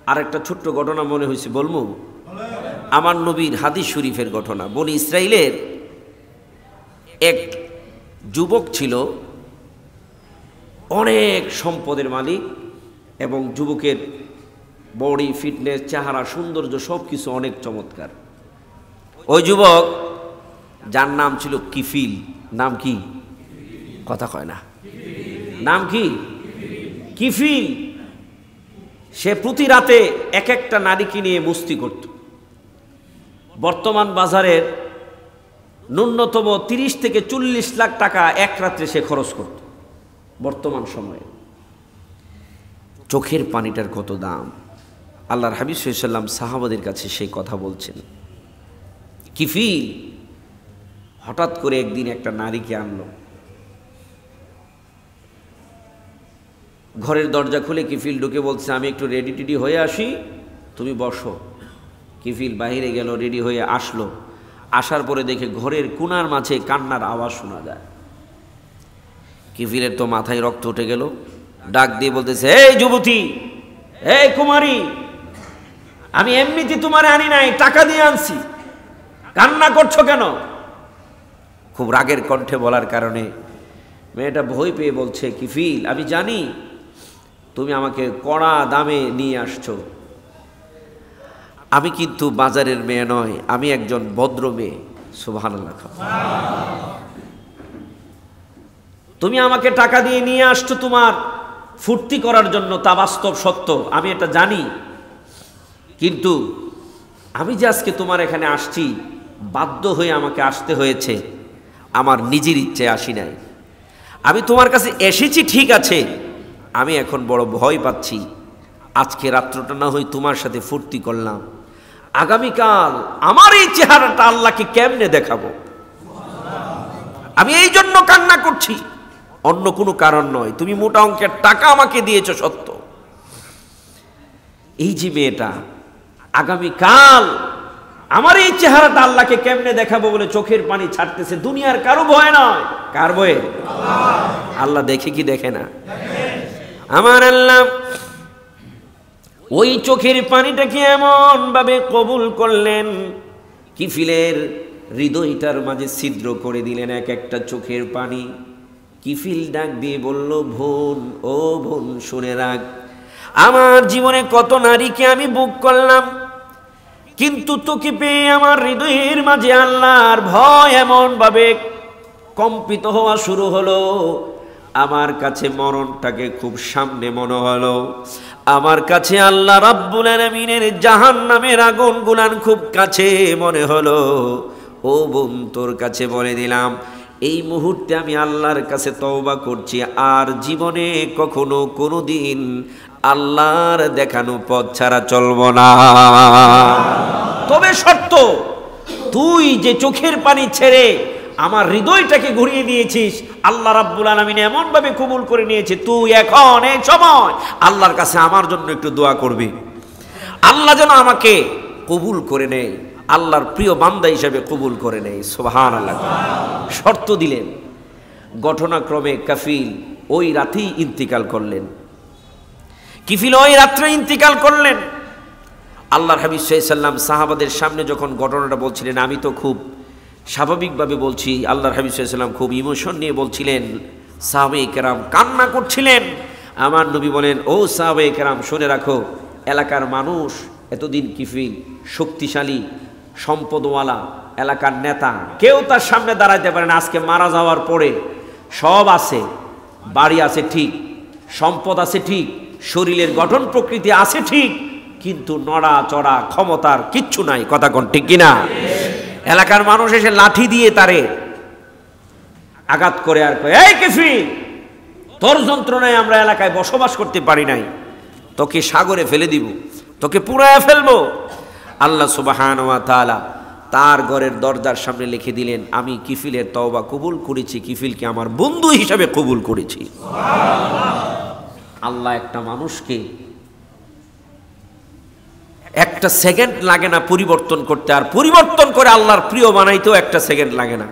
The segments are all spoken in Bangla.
আর একটা ছোট্ট ঘটনা মনে হয়েছে, বলবো? আমার নবীর হাদিস শরীফের ঘটনা। বনি ইসরাইলের এক যুবক ছিল, অনেক সম্পদের মালিক, এবং যুবকের বডি, ফিটনেস, চেহারা, সৌন্দর্য সব কিছু অনেক চমৎকার। ওই যুবক, যার নাম ছিল কিফিল। নাম কি? কথা কয় না। নাম কি? কিফিল। সে প্রতি রাতে এক একটা নারীকে নিয়ে মস্তি করত। বর্তমান বাজারের ন্যূনতম 30 থেকে 40 লাখ টাকা এক রাত্রে সে খরচ করত বর্তমান সময়ে। চোখের পানিটার কত দাম! আল্লাহর হাবিব সাল্লাল্লাহু আলাইহি ওয়াসাল্লাম সাহাবাদের কাছে সেই কথা বলছেন। কিফিল হঠাৎ করে একদিন একটা নারীকে আনলো। ঘরের দরজা খুলে কিফিল ঢুকে বলছে, আমি একটু রেডি টেডি হয়ে আসি, তুমি বসো। কিফিল বাহিরে গেল, রেডি হয়ে আসলো। আসার পরে দেখে ঘরের কোণার মাঝে কান্নার আওয়াজ শোনা যায়। কিফিলের তো মাথায় রক্ত উঠে গেল। ডাক দিয়ে বলতেছে, এই যুবতী, এই কুমারী, আমি এমনিতে তোমারে আনি নাই, টাকা দিয়ে আনছি, কান্না করছো কেন? খুব রাগের কণ্ঠে বলার কারণে মেয়েটা ভয় পেয়ে বলছে, কিফিল, আমি জানি তুমি আমাকে কড়া দামে নিয়ে আসছো, আমি কিন্তু বাজারের মেয়ে নয়, আমি একজন ভদ্র মেয়ে। সুবহানাল্লাহ। তুমি আমাকে টাকা দিয়ে নিয়ে আসছো তোমার ফুর্তি করার জন্য, তা বাস্তব সত্য, আমি এটা জানি। কিন্তু আমি যে আজকে তোমার এখানে আসছি, বাধ্য হয়ে আমাকে আসতে হয়েছে, আমার নিজের ইচ্ছে আসি নাই। আমি তোমার কাছে এসেছি ঠিক আছে, আমি এখন বড় ভয় পাচ্ছি। আজকে রাত্রটা না হয় তোমার সাথে ফুর্তি করলাম, আগামীকাল আমার এই চেহারাটা আল্লাহকে কেমনে দেখাবো? আমি এই জন্য কান্না করছি, অন্য কোনো কারণ নয়। তুমি মোটা অঙ্কের টাকা আমাকে দিয়েছো সত্য, এই যে মেয়েটা আগামীকাল আমার এই চেহারাটা আল্লাহকে কেমনে দেখাবো বলে চোখের পানি ছাড়তেছে। দুনিয়ার কারো ভয় নয়, কার ভয়ে? আল্লাহ দেখে কি দেখে না? আমার আল্লাহ ওই চোখের পানিটাকে এমন ভাবে কবুল করলেন, কিফিলের হৃদয়টার মাঝে ছিদ্র করে দিলেন এক একটা চোখের পানি। কিফিল ডাক দিয়ে বলল, বোন, ও বোন, শুনে রাখ, আমার জীবনে কত নারীকে আমি বুক করলাম, কিন্তু তোকে পেয়ে আমার হৃদয়ের মাঝে আল্লাহর ভয় এমন ভাবে কম্পিত হওয়া শুরু হলো। আমার কাছে মরণটাকে খুব সামনে মনে হলো, আমার কাছে আল্লাহ রাব্বুল আলামিনের জাহান্নামের আগুন গুলান খুব কাছে মনে হলো। ও বোন, তোর কাছে বলে দিলাম, এই মুহূর্তে আমি আল্লাহর কাছে তওবা করছি, আর জীবনে কখনো কোনোদিন আল্লাহর দেখানো পথ ছাড়া চলবো না। তবে শর্ত, তুই যে চোখের পানি ছেড়ে আমার হৃদয়টাকে ঘুরিয়ে দিয়েছিস, আল্লাহ রাব্বুল আলামিন এমন ভাবে কবুল করে নিয়েছে, তুই এখন এই সময় আল্লাহর কাছে আমার জন্য একটু দোয়া করবি, আল্লাহ যেন আমাকে কবুল করে নেয়, আল্লাহর প্রিয় বান্দা হিসেবে কবুল করে নেয়। সুবহানাল্লাহ। শর্ত দিলেন। ঘটনাক্রমে কাফিল ওই রাতেই ইন্তিকাল করলেন। কিফিল ওই রাত্রে ইন্তিকাল করলেন। আল্লাহর হাবিব সাল্লাল্লাহু আলাইহি ওয়াসাল্লাম সাহাবাদের সামনে যখন ঘটনাটা বলছিলেন, আমি তো খুব স্বাভাবিকভাবে বলছি, আল্লাহর হাবিব সাল্লাল্লাহু আলাইহি ওয়াসাল্লাম খুব ইমোশন নিয়ে বলছিলেন, সাহাবায়ে কেরাম কান্না করছিলেন। আমার নবী বলেন, ও সাহাবায়ে কেরাম, শুনে রাখো, এলাকার মানুষ এতদিন কিফিল শক্তিশালী, সম্পদওয়ালা, এলাকার নেতা, কেউ তার সামনে দাঁড়াইতে পারে না। আজকে মারা যাওয়ার পরে সব আছে, বাড়ি আছে ঠিক, সম্পদ আছে ঠিক, শরীরের গঠন প্রকৃতি আছে ঠিক, কিন্তু নড়া চড়া ক্ষমতার কিচ্ছু নাই। কথা কোন ঠিক কিনা? এলাকার মানুষ এসে লাঠি দিয়ে তারে আঘাত করে আর কয়, এই কিফিল, তোর যন্ত্রণায় আমরা এলাকায় বসবাস করতে পারি নাই, তোকে সাগরে ফেলে দিব, তোকে পুড়ায় ফেলবো। আল্লাহ সুবহানাহু ওয়া তাআলা তার ঘরের দরজার সামনে লিখে দিলেন, আমি কিফিলের তওবা কবুল করেছি, কিফিলকে আমার বন্ধু হিসাবে কবুল করেছি। আল্লাহ একটা মানুষকে একটা সেকেন্ড লাগে না পরিবর্তন করতে, আর পরিবর্তন করে আল্লাহর প্রিয় বানাইতেও একটা সেকেন্ড লাগে না।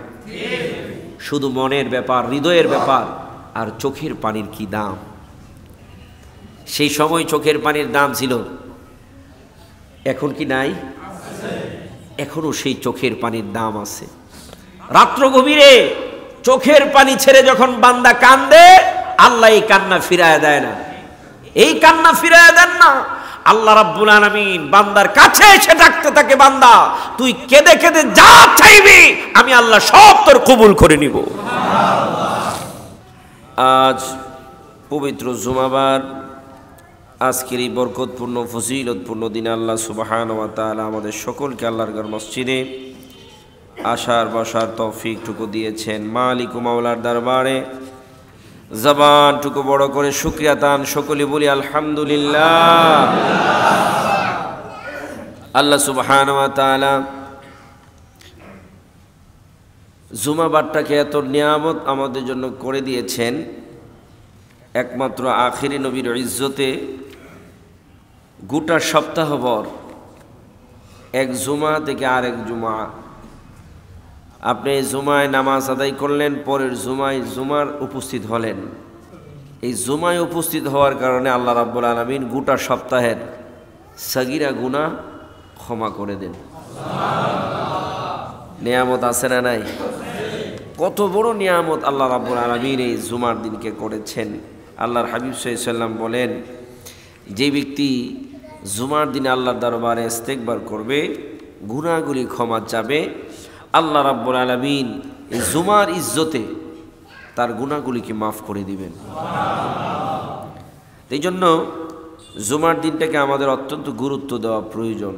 শুধু মনের ব্যাপার, হৃদয়ের ব্যাপার। আর চোখের পানির কি দাম! সেই সময় চোখের পানির দাম ছিল এখন কি নাই? এখনো সেই চোখের পানির দাম আছে। রাত্র গভীরে চোখের পানি ছেড়ে যখন বান্দা কান্দে, আল্লাহ এই কান্না ফিরায় দেয় না। এই কান্না ফিরায় দেন না। আল্লাহ রাব্বুল আলামিন বান্দার কাছে এসে ডাকতে থাকে, বান্দা তুই কেঁদে কেঁদে যা চাইবি আমি আল্লাহ সব তোর কবুল করে নিব। আজ পবিত্র জুমাবার, আজকের এই বরকতপূর্ণ ফজিলতপূর্ণ দিনে আল্লাহ সুবহানাহু ওয়া তাআলা আমাদের সকলকে আল্লাহর ঘর মসজিদে আসার বসার তৌফিকটুকু দিয়েছেন। মালিক ও মাওলার দরবারে জবানটুকু বড় করে শুকরিয়া তান সকলে বলি আলহামদুলিল্লাহ। আল্লাহ সুবহানাহু ওয়া তাআলা জুমাবারটাকে এত নিয়ামত আমাদের জন্য করে দিয়েছেন। একমাত্র আখিরি নবীর ইজ্জতে গোটা সপ্তাহভর এক জুমা থেকে আরেক জুমা আপনি জুমায় নামাজ আদায় করলেন, পরের জুমার উপস্থিত হলেন। এই জুমায় উপস্থিত হওয়ার কারণে আল্লাহ রাব্বুল আলামিন গোটা সপ্তাহের সাগীরা গুনাহ ক্ষমা করে দেন। নিয়ামত আছে না নাই? কত বড় নিয়ামত আল্লাহ রাব্বুল আলামিন এই জুমার দিনকে করেছেন। আল্লাহর হাবিব সাল্লাল্লাহু আলাইহি ওয়াসাল্লাম বলেন, যে ব্যক্তি জুমার দিনে আল্লাহর দরবারে ইস্তেগফার করবে, গুনাহগুলি ক্ষমা চাবে, আল্লাহ রাব্বুল আলামিন এই জুমার ইজ্জতে তার গুনাহগুলিকে মাফ করে দিবেন। এই জন্য জুমার দিনটাকে আমাদের অত্যন্ত গুরুত্ব দেওয়া প্রয়োজন।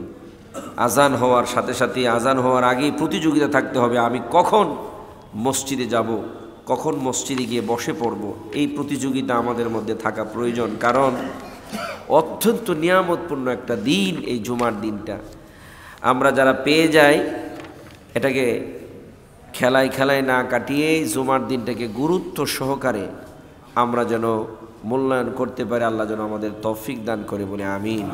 আজান হওয়ার সাথে সাথে, আজান হওয়ার আগেই প্রতিযোগিতা থাকতে হবে, আমি কখন মসজিদে যাব, কখন মসজিদে গিয়ে বসে পড়ব। এই প্রতিযোগিতা আমাদের মধ্যে থাকা প্রয়োজন, কারণ অত্যন্ত নিয়ামতপূর্ণ একটা দিন এই জুমার দিনটা। আমরা যারা পেয়ে যাই, এটাকে খেলায় খেলায় না কাটিয়ে জুমার দিনটাকে গুরুত্ব সহকারে আমরা যেন মূল্যায়ন করতে পারি। আল্লাহ যেন আমাদের তৌফিক দান করে, বলে আমিন।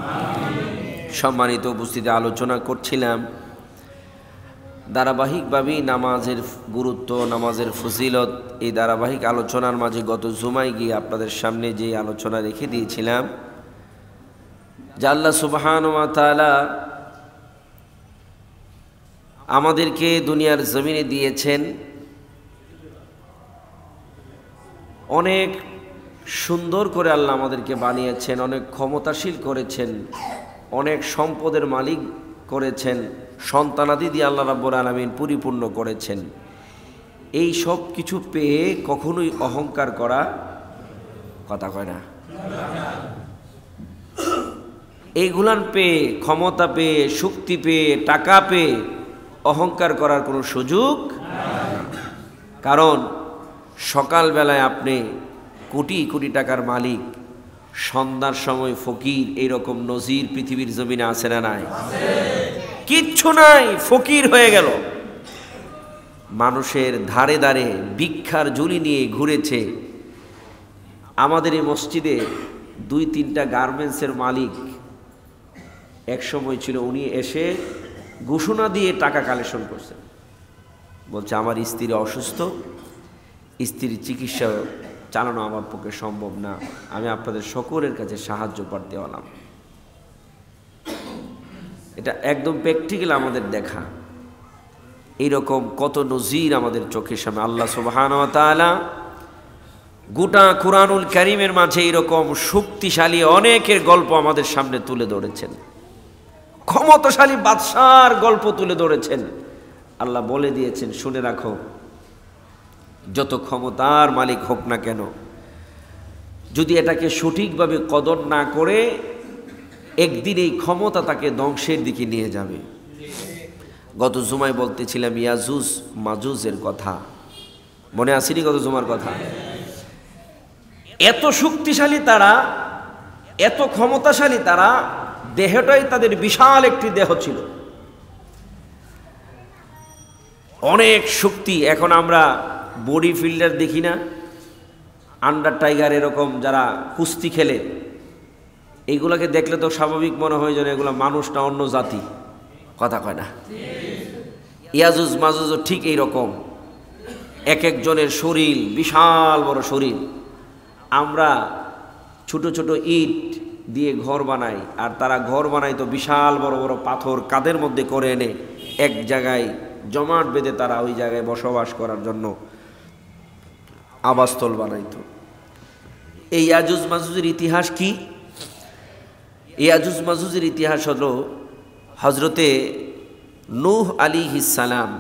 সম্মানিত উপস্থিতি, আলোচনা করছিলাম ধারাবাহিকভাবেই নামাজের গুরুত্ব, নামাজের ফজিলত। এই ধারাবাহিক আলোচনার মাঝে গত জুমায় গিয়ে আপনাদের সামনে যে আলোচনা রেখে দিয়েছিলাম, যে আল্লাহ সুবহানাহু ওয়া তাআলা আমাদেরকে দুনিয়ার জমিনে দিয়েছেন, অনেক সুন্দর করে আল্লাহ আমাদেরকে বানিয়েছেন, অনেক ক্ষমতাশীল করেছেন, অনেক সম্পদের মালিক করেছেন, সন্তানাদি দিয়ে আল্লাহ রাব্বুল আলামিন পরিপূর্ণ করেছেন। এই সব কিছু পেয়ে কখনোই অহংকার করা কথা কয় না। এইগুলান পেয়ে, ক্ষমতা পেয়ে, শক্তি পেয়ে, টাকা পেয়ে অহংকার করার কোনো সুযোগ না। কারণ সকালবেলায় আপনি কোটি কোটি টাকার মালিক, সন্ধ্যার সময় ফকির, এইরকম নজির পৃথিবীর জমিনে আছে না নাই? কিচ্ছু নাই, ফকির হয়ে গেল। মানুষের ধারে ধারে ভিক্ষার ঝুলি নিয়ে ঘুরেছে। আমাদের এই মসজিদে 2-3টা গার্মেন্টসের মালিক এক সময় ছিল, উনি এসে ঘোষণা দিয়ে টাকা কালেকশন করছেন। বলছে, আমার স্ত্রী অসুস্থ, স্ত্রীর চিকিৎসা চালানো আমার পক্ষে সম্ভব না, আমি আপনাদের সকলের কাছে সাহায্য করতে হলাম। এটা একদম প্র্যাকটিক্যাল আমাদের দেখা। এইরকম কত নজির আমাদের চোখের সামনে। আল্লাহ সুবহানাহু ওয়া তাআলা গোটা কুরআনুল কারীমের মাঝে এইরকম শক্তিশালী অনেকের গল্প আমাদের সামনে তুলে ধরেছেন, ক্ষমতাশালী বাদশার গল্প তুলে ধরেছেন। আল্লাহ বলে দিয়েছেন, শুনে রাখো, যত ক্ষমতার মালিক হোক না কেন, যদি এটাকে সঠিকভাবে কদর না করে, একদিন এই ক্ষমতা তাকে ধ্বংসের দিকে নিয়ে যাবে। গত জুমায় বলতেছিলাম ইয়াজুজ মাজুজের কথা, মনে আসেনি গত জুমার কথা? এত শক্তিশালী তারা, এত ক্ষমতাশালী তারা, দেহটাই তাদের বিশাল একটি দেহ ছিল, অনেক শক্তি। এখন আমরা বডি ফিল্ডার দেখি না, আন্ডার টাইগার, এরকম যারা কুস্তি খেলে, এইগুলাকে দেখলে তো স্বাভাবিক মনে হয় যেন এগুলো মানুষ না অন্য জাতি, কথা কয় না? ইয়াজুজ মাজুজও ঠিক এইরকম, এক একজনের শরীর বিশাল বড় শরীর। আমরা ছোট ছোট ইট দিয়ে ঘর বানায়, আর তারা ঘর বানায় তো বিশাল বড় বড় পাথর কাঁধের মধ্যে করে এনে এক জায়গায় জমাট বেঁধে তারা ওই জায়গায় বসবাস করার জন্য আবাসস্থল বানাইত। এই ইয়াজুজ মাজুজের ইতিহাস কি? ইয়াজুজ মাজুজের ইতিহাস হলো হজরতে নূহ আলাইহিস সালাম,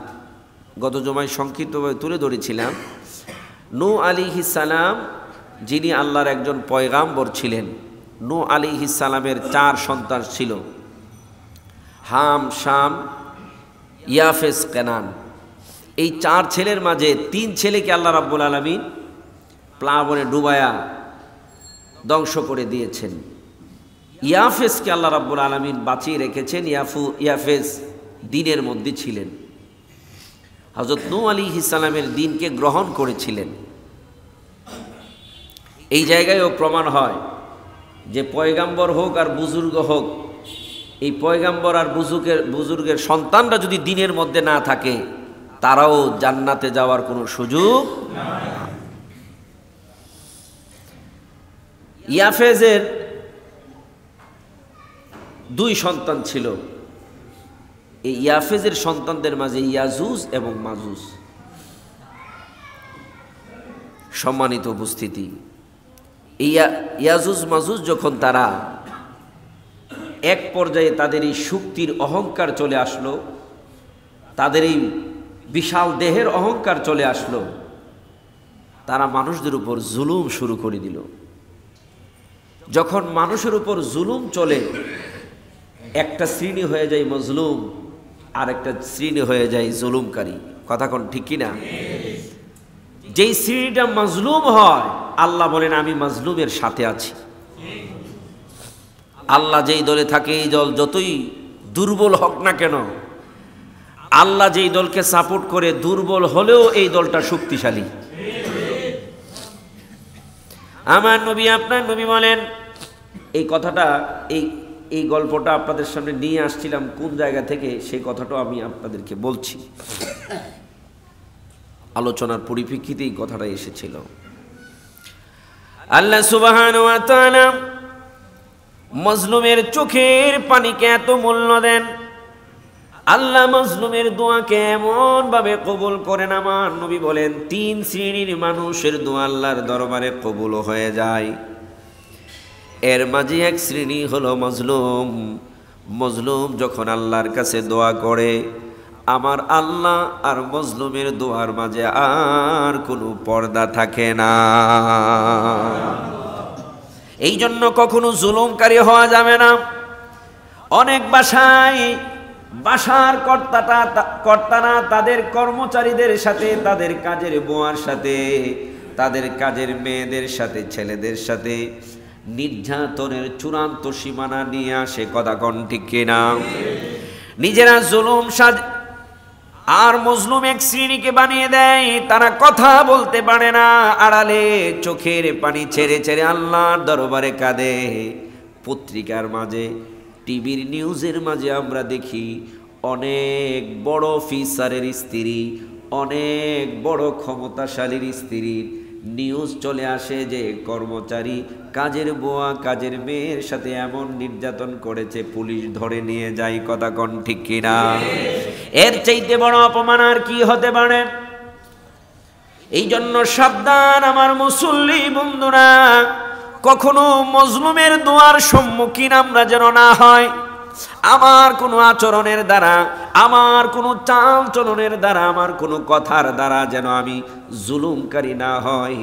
গত জমায় সংক্ষিপ্তভাবে তুলে ধরেছিলাম। নূহ আলাইহিস সালাম যিনি আল্লাহর একজন পয়গাম্বর ছিলেন। নূহ আলাইহিস সালামের 4 সন্তান ছিল, হাম, শাম, ইয়াফেস, কেনান। এই 4 ছেলের মাঝে 3 ছেলেকে আল্লাহ রাব্বুল আলামিন প্লাবনে ডুবায়া ধ্বংস করে দিয়েছেন। ইয়াফেসকে আল্লাহ রাব্বুল আলামিন বাঁচিয়ে রেখেছেন। ইয়াফেস দ্বীনের মধ্যে ছিলেন, হযরত নূহ আলাইহিস সালামের দ্বীনকে গ্রহণ করেছিলেন। এই জায়গায়ও প্রমাণ হয় যে পয়গাম্বর হোক আর বুজুর্গ হোক, এই পয়গাম্বর আর বুজুর্গের সন্তানরা যদি দ্বীনের মধ্যে না থাকে, তারাও জান্নাতে যাওয়ার কোনো সুযোগ নাই। ইয়াফেজের 2 সন্তান ছিল। এই ইয়াফেজের সন্তানদের মাঝে ইয়াজুজ এবং মাজুজ। সম্মানিত উপস্থিতি, ইয়াজুজ মাজুজ যখন তারা এক পর্যায়ে তাদের এই শক্তির অহংকার চলে আসলো, তাদের এই বিশাল দেহের অহংকার চলে আসলো, তারা মানুষদের উপর জুলুম শুরু করে দিল। যখন মানুষের উপর জুলুম চলে, একটা শ্রেণী হয়ে যায় মজলুম, আর একটা শ্রেণী হয়ে যায় জুলুমকারী। কথা কোন ঠিক কিনা? যেই শ্রেণীটা মজলুম হয়, আল্লাহ বলেন আমি মজলুমের সাথে আছি। আল্লাহ যেই দলে থাকে, এই দল যতই দুর্বল হোক না কেন, আল্লাহ যেই দলকে সাপোর্ট করে, দুর্বল হলেও এই দলটা শক্তিশালী। আমার নবী, আপনার নবী বলেন, এই কথাটা, এই গল্পটা আপনাদের সামনে নিয়ে আসছিলাম কোন জায়গা থেকে, সেই কথাটাও আমি আপনাদেরকে বলছি। আলোচনার পরিপ্রেক্ষিতে এই কথাটা এসেছিল। আল্লাহ সুবহানাহু ওয়া তাআলা মজলুমের চোখের পানিকে এত মূল্য দেন, আল্লাহ মজলুমের দোয়াকে এমন ভাবে কবুল করেন। আমার নবী বলেন 3 শ্রেণীর মানুষের দোয়া আল্লাহর দরবারে কবুল হয়ে যায়। এর মাঝে এক শ্রেণী হলো মজলুম। মজলুম যখন আল্লাহর কাছে দোয়া করে, আমার আল্লাহ আর মজলুমের দোয়ার মাঝে আর কোনো পর্দা থাকে না। এই জন্য কখনো জুলুমকারী হওয়া যাবে না। অনেক বাসার কর্তারা তাদের কর্মচারীদের সাথে, তাদের কাজের বুয়ার সাথে, তাদের কাজের মেয়েদের সাথে, ছেলেদের সাথে নির্যাতনের চূড়ান্ত সীমানা নিয়ে আসে। কথা কোন ঠিক কিনা? নিজেরা জুলুম আর মজলুম এক শ্রেণীকে বানিয়ে দেয়। তারা কথা বলতে পারে না, আড়ালে চোখের পানি ছেড়ে ছেড়ে আল্লাহর দরবারে কাঁদে। পত্রিকার মাঝে, টিভির নিউজের মাঝে আমরা দেখি অনেক বড় অফিসারের স্ত্রী, অনেক বড় ক্ষমতাশালীর স্ত্রীর নিউজ চলে আসে যে কর্মচারী কাজের বুয়া, কাজের মেয়ের সাথে এমন নির্যাতন করেছে, পুলিশ ধরে নিয়ে যায়। কথা কোন ঠিক কিনা? এর চাইতে বড় অপমান আর কি হতে পারে? এই জন্য সাবধান আমার মুসল্লি বন্ধুরা, কখনো মজলুমের দোয়ার সম্মুখীন আমরা যেন না হয়। আমার কোনো আচরণের দ্বারা, আমার কোনো চাল চলনের দ্বারা, আমার কোনো কথার দ্বারা যেন আমি জুলুমকারী না হয়,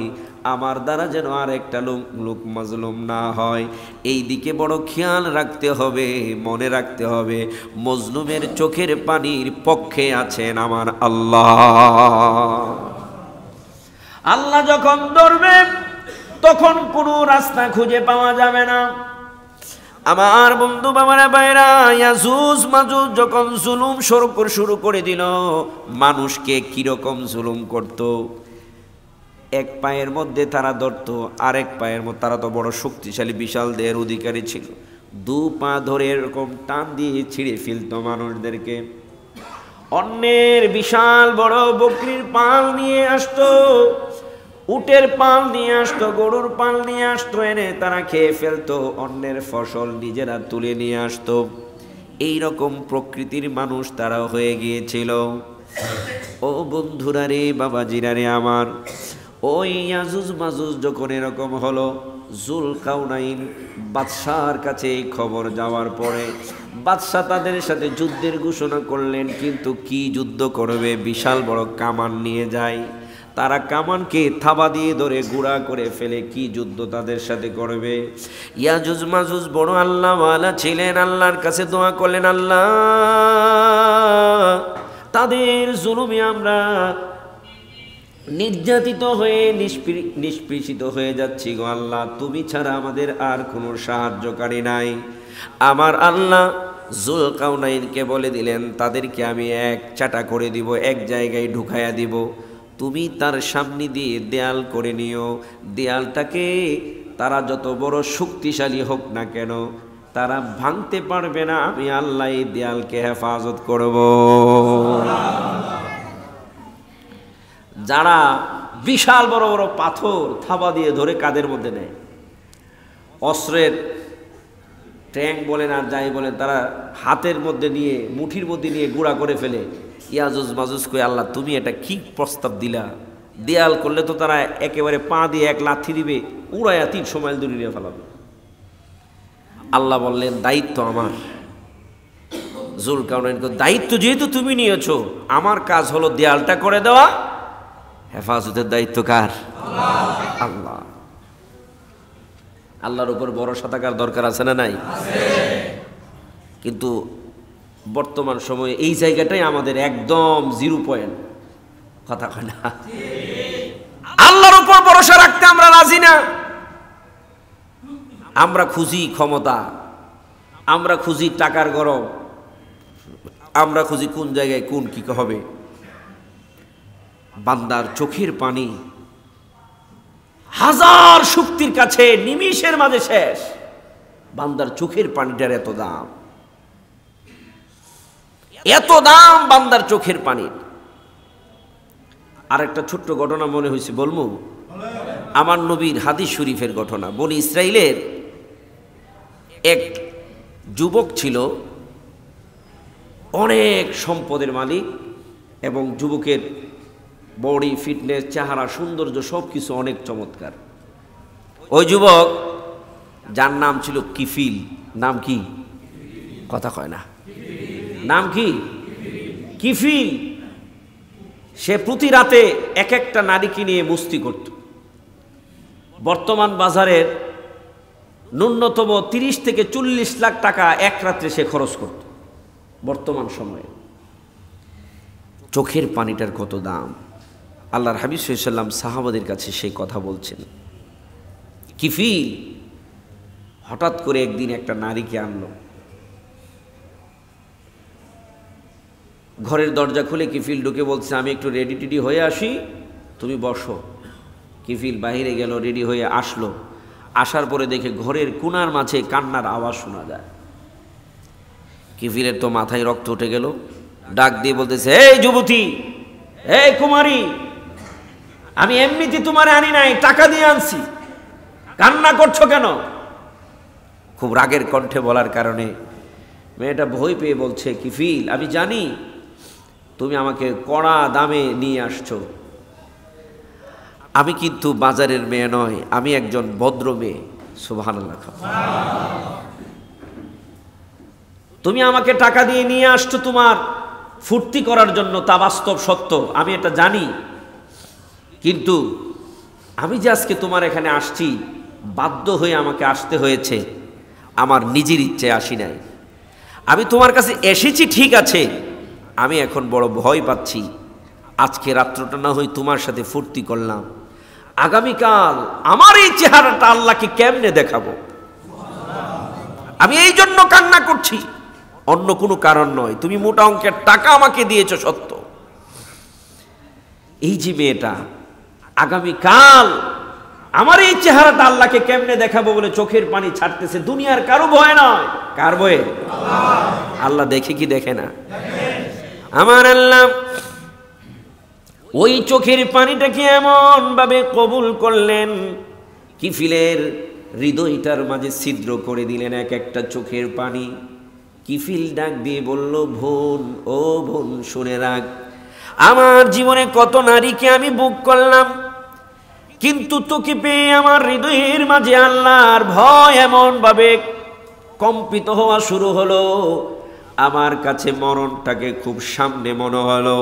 আমার দ্বারা যেন আর একটা লোক মজলুম না হয়। এই দিকে বড় খেয়াল রাখতে হবে, মনে রাখতে হবে। মজলুমের চোখের পানির পক্ষে আছেন আমার আল্লাহ। আল্লাহ যখন ধরবেন, তখন কোনো রাস্তা খুঁজে পাওয়া যাবে না। আমার বন্ধু বাবারা ভাইরা, ইয়াজুজ মাজুজ যখন জুলুম শুরু করে দিল, মানুষকে কিরকম জুলুম করত। এক পায়ের মধ্যে তারা ধরত, আরেক পায়ের মধ্যে, তারা তো বড় শক্তিশালী বিশাল দেহের অধিকারী ছিল, 2 পা ধরে এরকম টান দিয়ে ছিঁড়ে ফেলত মানুষদেরকে। অন্যের বিশাল বড় বকরির পাল নিয়ে আসতো, উটের পাল নিয়ে আসতো, গরুর পাল নিয়ে আসতো, এনে তারা খেয়ে ফেলতো, অন্যের ফসল নিজেরা তুলে নিয়ে আসতো। এইরকম প্রকৃতির মানুষ তারাও হয়ে গিয়েছিল। ও বন্ধুরা রে, বাবাজিরা রে আমার, ওই ইয়াজুজ মাজুজ যখন এরকম হলো, জুলকারনাইন বাদশার কাছে এই খবর যাওয়ার পরে বাদশা তাদের সাথে যুদ্ধের ঘোষণা করলেন। কিন্তু কি যুদ্ধ করবে? বিশাল বড় কামান নিয়ে যায়। তারা কামানকে থাবা দিয়ে ধরে গুঁড়া করে ফেলে। কি যুদ্ধ তাদের সাথে করবে? ইয়াজুজ মাজুজ বড় আল্লাহওয়ালা ছিলেন, আল্লাহর কাছে দোয়া করলেন, আল্লাহ তাদের জুলুমে আমরা নির্যাতিত হয়ে নিষ্পৃষিত হয়ে যাচ্ছি গো আল্লাহ, তুমি ছাড়া আমাদের আর কোনো সাহায্যকারী নাই। আমার আল্লাহ জুলকারনাইনকে বলে দিলেন, তাদেরকে আমি এক চাটা করে দিব, এক জায়গায় ঢুকাইয়া দিব, তুমি তার সামনে দিয়ে দেয়াল করে নিও। দেয়ালটাকে তারা যত বড় শক্তিশালী হোক না কেন, তারা ভাঙতে পারবে না। আমি আল্লাহ এই দেয়ালকে হেফাজত করব। যারা বিশাল বড় বড় পাথর থাবা দিয়ে ধরে কাদের মধ্যে নেয়, অস্ত্রের ট্যাঙ্ক বলেন আর যাই বলেন, তারা হাতের মধ্যে নিয়ে, মুঠির মধ্যে নিয়ে গুঁড়া করে ফেলে। ইয়াজুজ মাজুজ কই, আল্লাহ তুমি এটা কি প্রস্তাব দিলা? দেয়াল করলে তো তারা একেবারে পা দিয়ে এক লাথি দিবে, উড়াইয়া 300 মাইল দূরে নিয়ে ফেলাবে। আল্লাহ বললেন, দায়িত্ব আমার। জুলকারনাইনকে, দায়িত্ব যেহেতু তুমি নিয়েছো, আমার কাজ হলো দেয়ালটা করে দেওয়া, হেফাজতের দায়িত্ব কার? আল্লাহ। আল্লাহর উপর ভরসা থাকার দরকার আছে না নাই? কিন্তু বর্তমান সময়ে এই জায়গাটাই আমাদের একদম 0 পয়েন্ট। কথা কয় না? আল্লাহর উপর ভরসা রাখতে আমরা রাজি না। আমরা খুঁজি ক্ষমতা, আমরা খুঁজি টাকার গরম, আমরা খুঁজি কোন জায়গায় কোন কি হবে। বান্দার চোখের পানি হাজার শক্তির কাছে নিমিষের মাঝে শেষ। বান্দার চোখের পানিটার এত দাম, এত দাম বান্দার চোখের পানির। আর একটা ছোট্ট ঘটনা মনে হয়েছে, বলবো? আমার নবীর হাদিস শরীফের ঘটনা। বনি ইসরাইলের এক যুবক ছিল, অনেক সম্পদের মালিক, এবং যুবকের বডি, ফিটনেস, চেহারা, সৌন্দর্য সব কিছু অনেক চমৎকার। ওই যুবক, যার নাম ছিল কিফিল। নাম কি? কথা কয় না। নাম কি? কিফিল। সে প্রতি রাতে এক একটা নারীকে নিয়ে মস্তি করত। বর্তমান বাজারের ন্যূনতম 30 থেকে 40 লাখ টাকা এক রাত্রে সে খরচ করত বর্তমান সময়ে। চোখের পানিটার কত দাম! আল্লাহর হাবিব সাল্লাল্লাহু আলাইহি ওয়াসাল্লাম সাহাবাদের কাছে সেই কথা বলছেন। কিফিল হঠাৎ করে একদিন একটা নারীকে আনলো। ঘরের দরজা খুলে কিফিল ঢুকে বলছে, আমি একটু রেডি টেডি হয়ে আসি, তুমি বসো। কিফিল বাহিরে গেল, রেডি হয়ে আসলো। আসার পরে দেখে ঘরের কোণার মাঝে কান্নার আওয়াজ শোনা যায়। কিফিলের তো মাথায় রক্ত উঠে গেল। ডাক দিয়ে বলতেছে, এই যুবতী, এই কুমারী, আমি এমনিতে তোমারে আনি নাই, টাকা দিয়ে আনছি, কান্না করছো কেন? খুব রাগের কণ্ঠে বলার কারণে মেয়েটা ভয় পেয়ে বলছে, কিফিল, আমি জানি তুমি আমাকে কড়া দামে নিয়ে আসছো, আমি কিন্তু বাজারের মেয়ে নয়, আমি একজন ভদ্র মেয়ে। সুবহানাল্লাহ। তুমি আমাকে টাকা দিয়ে নিয়ে আসছো তোমার ফুর্তি করার জন্য, তা বাস্তব সত্য, আমি এটা জানি। কিন্তু আমি যে আজকে তোমার এখানে আসছি, বাধ্য হয়ে আমাকে আসতে হয়েছে, আমার নিজের ইচ্ছে আসি নাই। আমি তোমার কাছে এসেছি ঠিক আছে, আমি এখন বড় ভয় পাচ্ছি। আজকে রাত্রটা না হয় তোমার সাথে ফুর্তি করলাম, আগামীকাল আমার এই চেহারাটা আল্লাহকে কেমনে দেখাবো, আমি এই জন্য কান্না করছি, অন্য কোনো কারণ নয়। তুমি মোটা অঙ্কের টাকা আমাকে দিয়েছো সত্য, এই যে মেয়েটা আগামীকাল আমার এই চেহারাটা আল্লাহকে কেমনে দেখাবো বলে চোখের পানি ছাড়তেছে। দুনিয়ার কারো ভয় নয়, কার ভয়ে? আল্লাহ দেখে কি দেখে না? আমার আল্লাহ ওই চোখের পানিটাকে এমন ভাবে কবুল করলেন, কিফিলের হৃদয়টার মাঝে ছিদ্র করে দিলেন এক একটা চোখের পানি। কিফিল ডাক দিয়ে বলল, বোন, ও বোন, শুনে রাখ, আমার জীবনে কত নারীকে আমি বুক করলাম, কিন্তু তোকে পেয়ে আমার হৃদয়ের মাঝে আল্লাহর ভয় এমন ভাবে কম্পিত হওয়া শুরু হলো, আমার কাছে মরণটাকে খুব সামনে মনে হলো,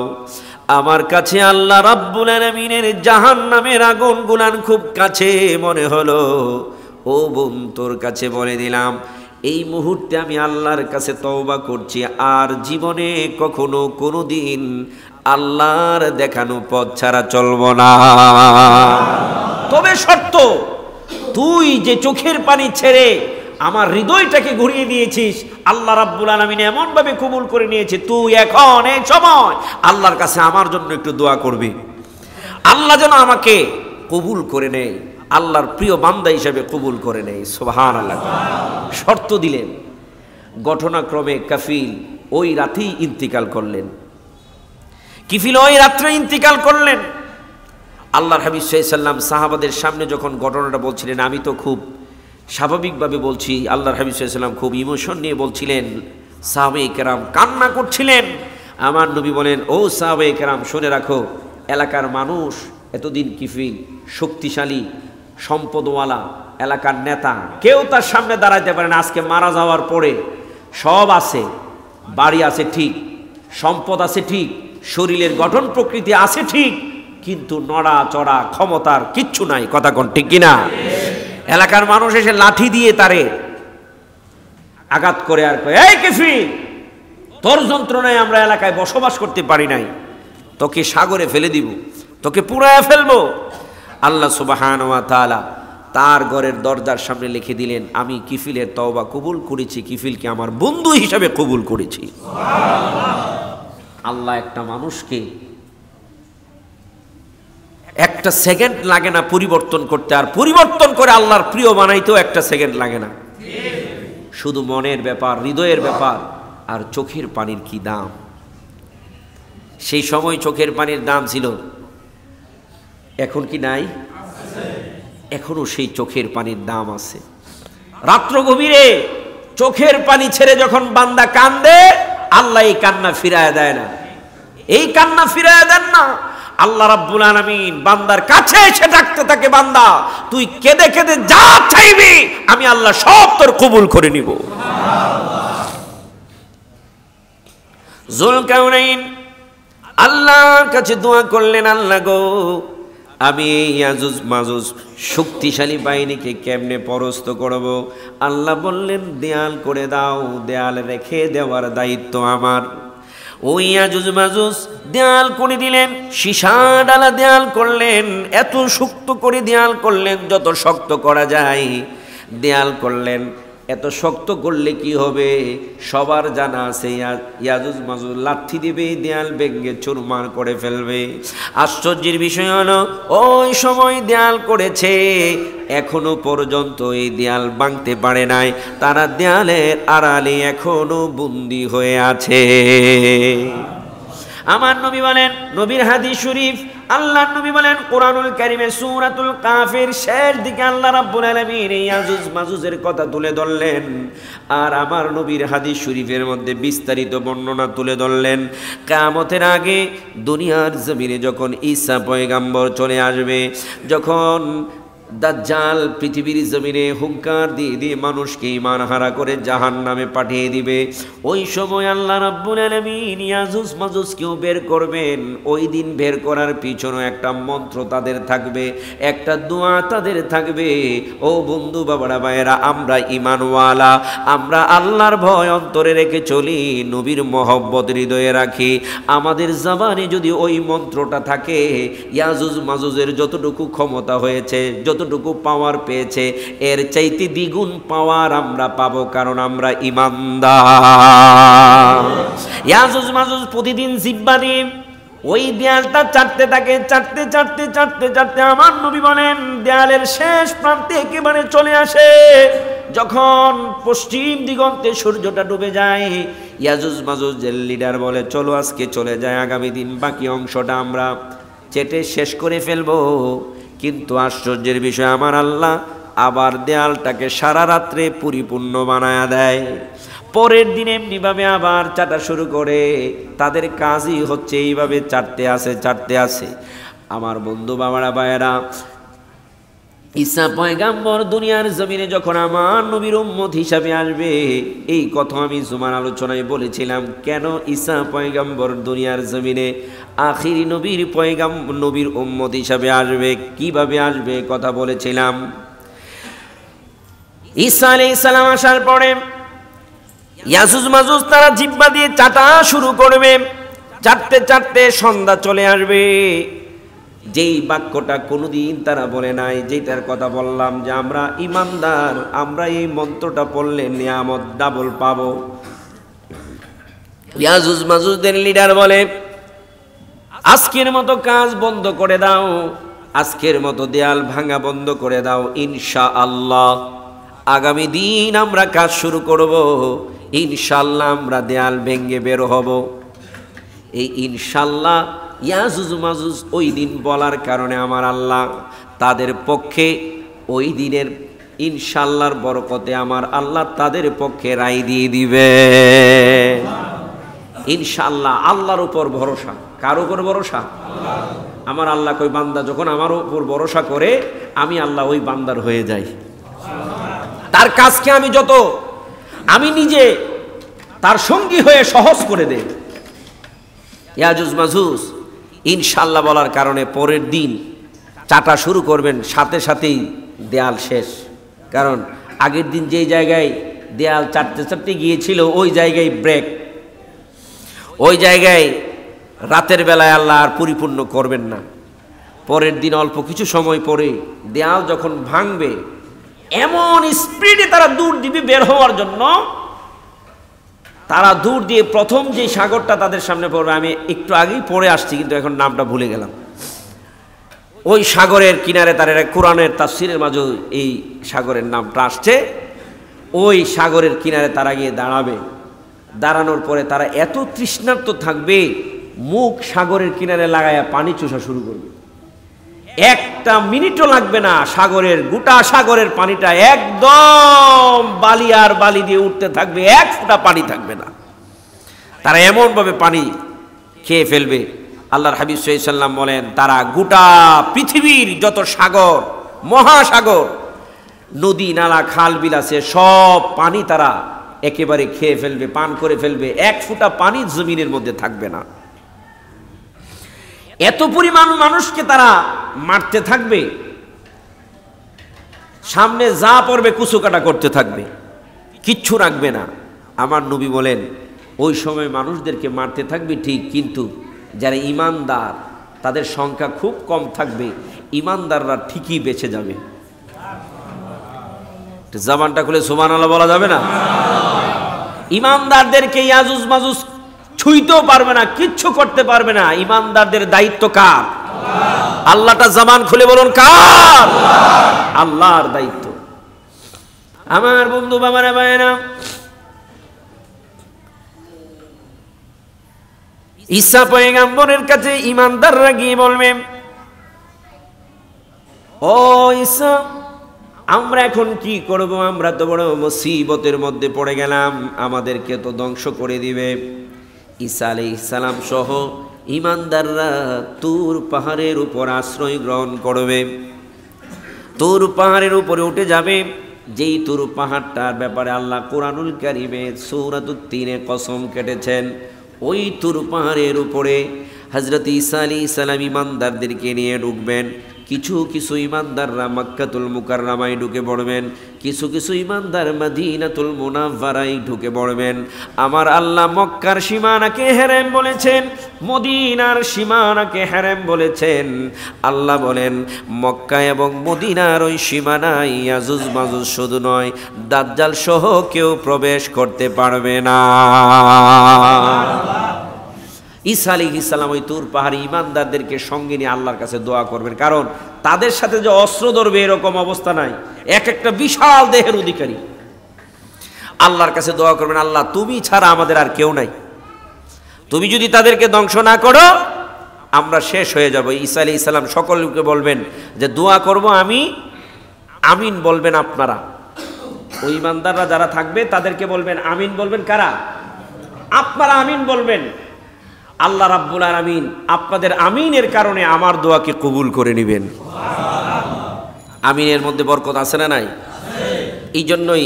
আমার কাছে আল্লাহ রাব্বুল আলামিনের জাহান্নামের আগুন গুলান খুব কাছে মনে হলো। ও বোন, তোর কাছে বলে দিলাম, এই মুহূর্তে আমি আল্লাহর কাছে তওবা করছি, আর জীবনে কখনো কোনোদিন আল্লাহর দেখানো পথ ছাড়া চলবো না। তবে শর্ত, তুই যে চোখের পানি ছেড়ে আমার হৃদয়টাকে ঘুরিয়ে দিয়েছিস, আল্লাহ রাব্বুল আলামিন এমন ভাবে কবুল করে নিয়েছে, তুই এখন এই সময় আল্লাহর কাছে আমার জন্য একটু দোয়া করবি, আল্লাহ যেন আমাকে কবুল করে নেয়, আল্লাহর প্রিয় বান্দা হিসেবে কবুল করে নেয়। সুবহানাল্লাহ। শর্ত দিলেন। ঘটনাক্রমে কাফিল ওই রাতেই ইন্তিকাল করলেন। কিফিল ওই রাত্রে ইন্তিকাল করলেন। আল্লাহর হাবিব সাল্লাল্লাহু আলাইহি ওয়াসাল্লাম সাহাবাদের সামনে যখন ঘটনাটা বলছিলেন, আমি তো খুব স্বাভাবিকভাবে বলছি, আল্লাহর হাবিব সাল্লাল্লাহু আলাইহি ওয়াসাল্লাম খুব ইমোশন নিয়ে বলছিলেন, সাহাবায়ে কেরাম কান্না করছিলেন। আমার নবী বলেন, ও সাহাবায়ে কেরাম, শুনে রাখো, এলাকার মানুষ এতদিন কিফিল শক্তিশালী, সম্পদওয়ালা, এলাকার নেতা, কেউ তার সামনে দাঁড়াইতে পারে না। আজকে মারা যাওয়ার পরে সব আছে, বাড়ি আছে ঠিক, সম্পদ আছে ঠিক, শরীরের গঠন প্রকৃতি আছে ঠিক, কিন্তু নড়া চড়া ক্ষমতার কিচ্ছু নাই। কথা কোন ঠিক কিনা? এলাকার মানুষ এসে লাঠি দিয়ে তারে আঘাত করে আর কয়, এই কিফিল, তোর যন্ত্রণায় আমরা এলাকায় বসবাস করতে পারি নাই, তোকে সাগরে ফেলে দিব, তোকে পুড়ায় ফেলবো। আল্লাহ সুবহানাহু ওয়া তাআলা তার ঘরের দরজার সামনে লিখে দিলেন, আমি কিফিলের তওবা কবুল করেছি, কিফিলকে আমার বন্ধু হিসাবে কবুল করেছি। আল্লাহ একটা মানুষকে একটা সেকেন্ড লাগে না পরিবর্তন করতে, আর পরিবর্তন করে আল্লাহর প্রিয় বানাইতেও একটা সেকেন্ড লাগে না। শুধু মনের ব্যাপার, হৃদয়ের ব্যাপার। আর চোখের পানির কি দাম! সেই সময় চোখের পানির দাম ছিল, এখন কি নাই? এখনো সেই চোখের পানির দাম আছে। রাত্র গভীরে চোখের পানি ছেড়ে যখন বান্দা কান্দে, আল্লাহ এই কান্না ফিরায় দেয় না, এই কান্না ফিরায় দেন না। আল্লাহ রাব্বুল আলামিন বান্দার কাছে এসে ডাকতে থাকে, বান্দা তুই কেঁদে কেঁদে যা চাইবি আমি আল্লাহ সব তোর কবুল করে নিব। যুলকারনাইন আল্লাহর কাছে দোয়া করলেন, আল্লাহ গো, আমি ইয়াজুজ মাজুজ শক্তিশালী বাহিনীকে কেমনে পরাস্ত করব? আল্লাহ বললেন, দেয়াল করে দাও, দেয়াল রেখে দেওয়ার দায়িত্ব আমার। ওই ইয়াজুজ মাজুজ দেয়াল করে দিলেন, সীসা ডালা দেয়াল করলেন, এত শক্ত করে দেয়াল করলেন যত শক্ত করা যায় দেয়াল করলেন। এত শক্ত করলে কি হবে? সবার জানা আছে ইয়াজুজ মাজুজ লাঠি দিবে, দেয়াল ভেঙে চুরমার করে ফেলবে। আশ্চর্যের বিষয় হলো, ওই সময় দেয়াল করেছে, এখনো পর্যন্ত এই দেয়াল ভাঙতে পারে নাই, তারা দেয়ালের আড়ালে এখনো বন্দী হয়ে আছে। আমার নবী বলেন, নবীর হাদিস শরীফ, আল্লাহর নবী বলেন কোরআনুল কারীমে সূরাতুল কাফের শেষ দিকে আল্লাহ রাব্বুল আলামিন ইয়াজুজ মাজুজের কথা তুলে ধরলেন। আর আমার নবীর হাদিস শরীফের মধ্যে বিস্তারিত বর্ণনা তুলে ধরলেন, কিয়ামতের আগে দুনিয়ার জমিনে যখন ঈসা পয়গম্বর চলে আসবে, যখন দাজ্জাল পৃথিবীর জমিনে হুঙ্কার দিয়ে দিয়ে মানুষকে ঈমান হারা করে জাহান্নামে পাঠিয়ে দিবে, ওই সময় আল্লাহ রাব্বুল আলামিন ইয়াজুজ মাজুজকেও বের করবেন। ওই দিন বের করার পিছনে একটা মন্ত্র তাদের থাকবে, একটা দোয়া তাদের থাকবে। ও বন্ধু বাবারা ভাইয়েরা, আমরা ঈমানওয়ালা, আমরা আল্লাহর ভয় অন্তরে রেখে চলি, নবীর মহব্বত হৃদয়ে রাখি। আমাদের জবানে যদি ওই মন্ত্রটা থাকে, ইয়াজুজ মাজুজের যতটুকু ক্ষমতা হয়েছে, যতটুকু পাওয়ার পেয়েছে, এর চাইতে দ্বিগুণ পাওয়ার আমরা পাবো, কারণ আমরা ঈমানদার। ইয়াজুজ মাজুজ প্রতিদিন জিহ্বা দিয়ে ওই দেয়ালটা চাটতে থাকে, চাটতে চাটতে চাটতে চাটতে আমার নবী বলেন দেয়ালের শেষ প্রান্তে একেবারে চলে আসে। যখন পশ্চিম দিগন্তে সূর্যটা ডুবে যায়, ইয়াজুজ মাজুজের লিডার বলে, চলো আজকে চলে যায়, আগামী দিন বাকি অংশটা আমরা চেটে শেষ করে ফেলবো। কিন্তু আশ্চর্যের বিষয়, আমার আল্লাহ আবার দেয়ালটাকে সারা রাত্রে পরিপূর্ণ বানায়া দেয়। পরের দিন এমনিভাবে আবার চাটা শুরু করে। তাদের কাজই হচ্ছে এইভাবে চাটতে আসে। আমার বন্ধু বাবারা ভাইয়েরা, ঈসা পয়গাম্বর দুনিয়ার জমিনে যখন আমার নবীর উম্মত হিসাবে আসবে, এই কথা আমি জুমার আলোচনায় বলেছিলাম। কেন ঈসা পয়গাম্বর দুনিয়ার জমিনে আখিরি নবীর উম্মত হিসাবে আসবে, কিভাবে আসবে কথা বলেছিলাম। ঈসা আলাইহিস সালাম আসার পরে ইয়াজুজ মাজুজ তারা জিহ্বা দিয়ে চাটা শুরু করবে। চাটতে চাটতে সন্ধ্যা চলে আসবে। যেই বাক্যটা কোনোদিন তারা বলে নাই, যেটার কথা বললাম যে আমরা ইমানদার, আমরা এই মন্ত্রটা পড়লে নিয়ামত ডাবল পাবো। ইয়াজুজ মাজুজদের লিডার বলে, আজকের মতো কাজ বন্ধ করে দাও, আজকের মতো দেয়াল ভাঙা বন্ধ করে দাও, ইনশাআল্লাহ আগামী দিন আমরা কাজ শুরু করব, ইনশাআল্লাহ আমরা দেয়াল ভেঙে বের হব। এই ইনশাআল্লাহ ইয়াজুজ মাজুজ ওই দিন বলার কারণে আমার আল্লাহ তাদের পক্ষে ওই দিনের ইনশাআল্লাহর বরকতে আমার আল্লাহ তাদের পক্ষে রায় দিয়ে দিবে ইনশাআল্লাহ। আল্লাহর উপর ভরসা। কার উপর ভরসা? আমার আল্লাহ কই বান্দা যখন আমার উপর ভরসা করে, আমি আল্লাহ ওই বান্দার হয়ে যাই। তার কাজকে আমি নিজে তার সঙ্গী হয়ে সহজ করে দেই। ইয়াজুজ মাজুজ ইনশাআল্লাহ বলার কারণে পরের দিন চাটা শুরু করবেন, সাথে সাথেই দেয়াল শেষ। কারণ আগের দিন যেই জায়গায় দেয়াল চাটতে গিয়েছিল ওই জায়গায় ব্রেক, ওই জায়গায় রাতের বেলায় আল্লাহ আর পরিপূর্ণ করবেন না। পরের দিন অল্প কিছু সময় পরে দেয়াল যখন ভাঙবে, এমন স্পিডে তারা দৌড় দিবে বের হওয়ার জন্য। তারা দূর দিয়ে প্রথম যে সাগরটা তাদের সামনে পড়বে, আমি একটু আগেই পড়ে আসছি কিন্তু এখন নামটা ভুলে গেলাম। ওই সাগরের কিনারে তার কোরআনের তাফসীরের মাঝে এই সাগরের নামটা আসছে। ওই সাগরের কিনারে তারা গিয়ে দাঁড়াবে। দাঁড়ানোর পরে তারা এত তৃষ্ণার্ত থাকবে, মুখ সাগরের কিনারে লাগায়া পানি চুষা শুরু করবে। একটা মিনিটও লাগবে না, গোটা সাগরের পানিটা একদম বালি আর বালি দিয়ে উঠতে থাকবে, এক ফোঁটা পানি থাকবে না। তারা এমনভাবে পানি খেয়ে ফেলবে। আল্লাহর হাবিব সাল্লাল্লাহু আলাইহি ওয়াসাল্লাম বলেন, তারা গোটা পৃথিবীর যত সাগর, মহাসাগর, নদী নালা খাল বিল আছে, সব পানি তারা একেবারে খেয়ে ফেলবে, পান করে ফেলবে। এক ফোঁটা পানি জমিনের মধ্যে থাকবে না। এত পরিমাণ মানুষকে তারা মারতে থাকবে, সামনে যা পড়বে কুচুকাটা করতে থাকবে, কিচ্ছু রাখবে না। আমার নবী বলেন, ওই সময় মানুষদেরকে মারতে থাকবে ঠিক, কিন্তু যারা ইমানদার তাদের সংখ্যা খুব কম থাকবে, ইমানদাররা ঠিকই বেঁচে যাবে। জবানটা খুলে সুবহানাল্লাহ বলা যাবে না? ইমানদারদেরকে ইয়াজুজ মাজুজ ছুঁইতেও পারবে না, কিচ্ছু করতে পারবে না। ইমানদারদের দায়িত্ব কার? আল্লাহটা জবান খুলে বলুন, কার? আল্লাহর দায়িত্ব। আমার বন্ধু বাবারা ভাইয়েরা, ঈসা পয়গম্বরের কাছে ইমানদাররা গিয়ে বলবে, ও ঈসা, আমরা এখন কি করব? আমরা তো বড় মুসিবতের মধ্যে পড়ে গেলাম, আমাদেরকে তো ধ্বংস করে দিবে। ঈসা আলাইহিস সালাম সহ ইমানদাররা তুর পাহাড়ের উপর আশ্রয় গ্রহণ করবে। তুর পাহাড়ের উপরে উঠে যাবে। যেই তুর পাহাড়টার ব্যাপারে আল্লাহ কোরআনুল কারীমে সূরাতুত তিনে কসম কেটেছেন, ওই তুর পাহাড়ের উপরে হযরত ঈসা আলাইহিস সালাম ইমানদারদেরকে নিয়ে ঢুকবেন। কিছু কিছু ইমানদাররা মক্কাতুল মুকাররমায় ঢুকে পড়বেন, কিছু কিছু ইমানদার মদিনাতুল মুনাওয়ারায় ঢুকে পড়বেন। আমার আল্লাহ মক্কার সীমানাকে হেরেম বলেছেন, মদিনার সীমানাকে হেরেম বলেছেন। আল্লাহ বলেন, মক্কা এবং মদিনার ওই সীমানায় ইয়াজুজ মাজুজ শুধু নয়, দাজ্জাল সহ কেউ প্রবেশ করতে পারবে না। ঈসা আলাইহিস সালাম ওই তুর পাহাড়ি ইমানদারদেরকে সঙ্গে নিয়ে আল্লাহর কাছে দোয়া করবেন, কারণ তাদের সাথে যে অস্ত্র ধরবে এরকম অবস্থা নাই, এক একটা বিশাল দেহের অধিকারী। আল্লাহর কাছে দোয়া করবেন, আল্লাহ তুমি ছাড়া আমাদের আর কেউ নাই, তুমি যদি তাদেরকে ধ্বংস না করো আমরা শেষ হয়ে যাব। ঈসা আলাইহিস সালাম সকলকে বলবেন যে দোয়া করব আমি, আমিন বলবেন আপনারা। ওই ইমানদাররা যারা থাকবে তাদেরকে বলবেন আমিন, বলবেন কারা? আপনারা আমিন বলবেন। আল্লাহ রাব্বুল আলামিন আপনাদের আমিনের কারণে আমার দোয়াকে কবুল করে নেবেন। আমিনের মধ্যে বরকত আছে না নাই? এই জন্যই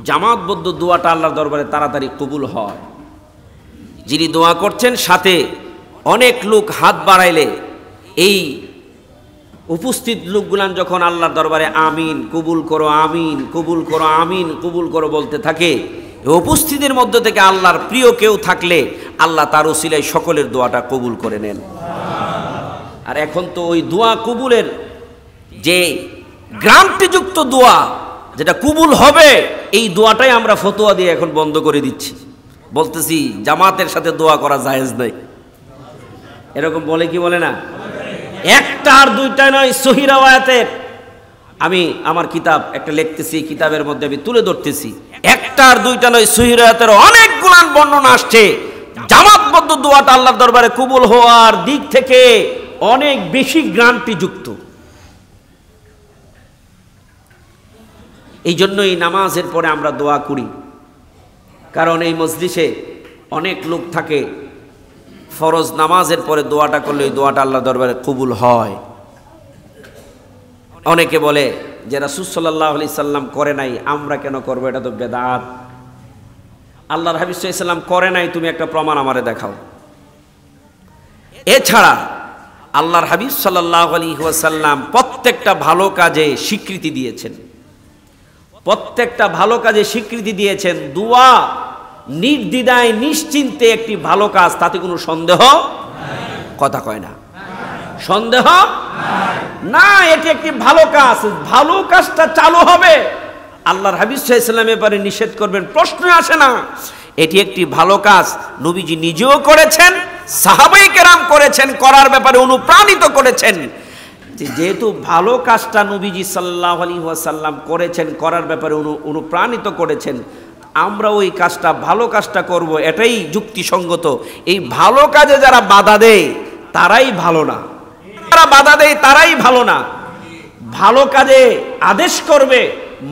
জামাতবদ্ধ দোয়াটা আল্লাহর দরবারে তাড়াতাড়ি কবুল হয়। যিনি দোয়া করছেন সাথে অনেক লোক হাত বাড়াইলে এই উপস্থিত লোকগুলান যখন আল্লাহর দরবারে আমিন কবুল করো, আমিন কবুল করো, আমিন কবুল করো বলতে থাকে, উপস্থিতির মধ্য থেকে আল্লাহর প্রিয় কেউ থাকলে আল্লাহ তার উসিলায় সকলের দোয়াটা কবুল করে নেন। আর এখন তো ওই দোয়া কবুলের যে গ্রান্টিযুক্ত দোয়া যেটা কবুল হবে, এই দোয়াটাই আমরা ফতোয়া দিয়ে এখন বন্ধ করে দিচ্ছি। বলতেছি জামাতের সাথে দোয়া করা জায়েজ নাই, এরকম বলে কি বলে না? একটা আর দুইটা নয়, সহিহ riwayat আমি আমার কিতাব একটা লিখতেছি, কিতাবের মধ্যে আমি তুলে ধরতেছি, একটা আর দুইটা নয়, সহিহ riwayat অনেকগুলো বর্ণনা আসছে জামাতবদ্ধ দোয়াটা আল্লাহর দরবারে কবুল হওয়ার দিক থেকে অনেক বেশি গ্যারান্টিযুক্ত। এই জন্যই নামাজের পরে আমরা দোয়া করি, কারণ এই মজলিসে অনেক লোক থাকে, ফরজ নামাজের পরে দোয়াটা করলে ওই দোয়াটা আল্লাহর দরবারে কবুল হয়। অনেকে বলে যে রাসূল সাল্লাল্লাহু আলাইহি সাল্লাম করে নাই, আমরা কেন করবো, এটা তো বেদাত। আল্লাহর হাবিব সাল্লাল্লাহু আলাইহি সাল্লাম করে নাই, তুমি একটা প্রমাণ আমারে দেখাও। এছাড়া আল্লাহর হাবিব সাল্লাল্লাহু আলাইহি ওয়াসাল্লাম প্রত্যেকটা ভালো কাজে স্বীকৃতি দিয়েছেন, প্রত্যেকটা ভালো কাজে স্বীকৃতি দিয়েছেন। দোয়া নির্দ্বিধায় নিশ্চিন্তে একটি ভালো কাজ, তাতে কোনো সন্দেহ কথা কয় না, সন্দেহ না, এটি একটি ভালো কাজ। ভালো কাজটা চালু হবে, আল্লাহর হাবিব সাল্লাল্লাহু আলাইহি ওয়াসাল্লাম এবারে নিষেধ করবেন, প্রশ্ন আসে না। এটি একটি ভালো কাজ, নবীজি নিজেও করেছেন, সাহাবায়ে কেরাম করেছেন, করার ব্যাপারে অনুপ্রাণিত করেছেন। যেহেতু ভালো কাজটা নবীজি সাল্লাল্লাহু আলাইহি ওয়াসাল্লাম করেছেন, করার ব্যাপারে অনুপ্রাণিত করেছেন, আমরা ওই কাজটা ভালো কাজটা করব, এটাই যুক্তিসঙ্গত। এই ভালো কাজে যারা বাধা দেয় তারাই ভালো না, যারা বাধা দেয় তারাই ভালো না। ভালো কাজে আদেশ করবে,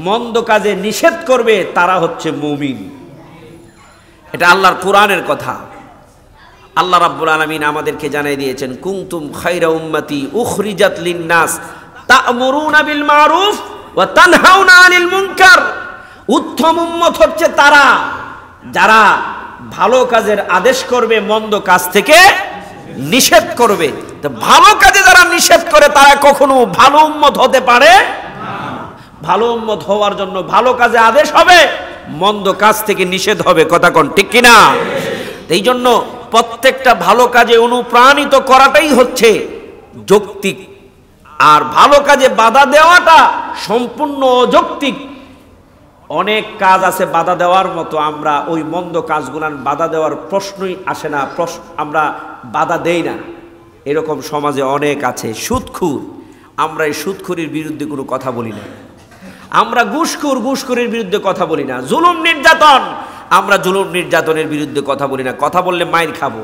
মন্দ কাজে নিষেধ করবে, তারা হচ্ছে মুমিন। এটা আল্লাহর কোরআনের কথা। আল্লাহ রাব্বুল আলামিন আমাদেরকে জানিয়ে দিয়েছেন, কুনতুম খায়রা উম্মতি উখরিজাত লিন-নাস তা'মুরুনা বিল মারুফ ওয়া তানহাউনা আনিল মুনকার। উত্তম উম্মত হচ্ছে তারা যারা ভালো কাজের আদেশ করবে, মন্দ কাজ থেকে নিষেধ করবে। তো ভালো কাজে যারা নিষেধ করে তারা কখনো ভালো উম্মত হতে পারে না। ভালো উম্মত হওয়ার জন্য ভালো কাজে আদেশ হবে, মন্দ কাজ থেকে নিষেধ হবে। কথা কোন ঠিক কিনা? এই জন্য প্রত্যেকটা ভালো কাজে অনুপ্রাণিত করাটাই হচ্ছে যৌক্তিক, আর ভালো কাজে বাধা দেওয়াটা সম্পূর্ণ অযৌক্তিক। অনেক কাজ আছে বাধা দেওয়ার মতো, আমরা ওই মন্দ কাজগুলান বাধা দেওয়ার প্রশ্নই আসে না, আমরা বাধা দেই না। এরকম সমাজে অনেক আছে। সুদখুর, আমরা এই সুদখুরির বিরুদ্ধে কোনো কথা বলি না। আমরা ঘুষখোরের বিরুদ্ধে কথা বলি না। জুলুম নির্যাতন, আমরা জুলুম নির্যাতনের বিরুদ্ধে কথা বলি না। কথা বললে মাইর খাবো।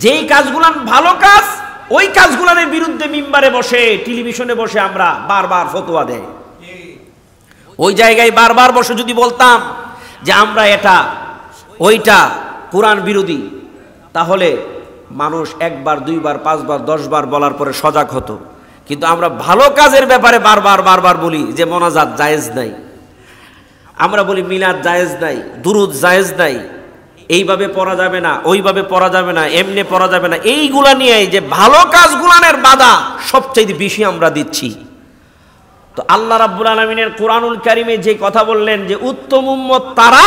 যেই কাজগুলান ভালো কাজ, ওই কাজগুলানের বিরুদ্ধে মিম্বারে বসে, টেলিভিশনে বসে আমরা বারবার ফতোয়া দেয়। ওই জায়গায় বারবার বসে যদি বলতাম যে আমরা এটা ওইটা কোরআন বিরোধী, তাহলে মানুষ একবার, দুইবার, পাঁচবার, 10 বার বলার পরে সজাগ হতো। কিন্তু আমরা ভালো কাজের ব্যাপারে বারবার বলি যে মোনাজাত জায়েজ নাই, আমরা বলি মিলাদ জায়েজ নাই, দুরুদ জায়েজ নাই, এইভাবে পড়া যাবে না, ওইভাবে পড়া যাবে না, এমনি পড়া যাবে না। এইগুলা নিয়ে যে ভালো কাজগুলানের বাধা সবচেয়ে বেশি আমরা দিচ্ছি। তো আল্লাহ রাব্বুল আলামিনের কোরআনুল কারীমে যে কথা বললেন যে উত্তম উম্মত তারা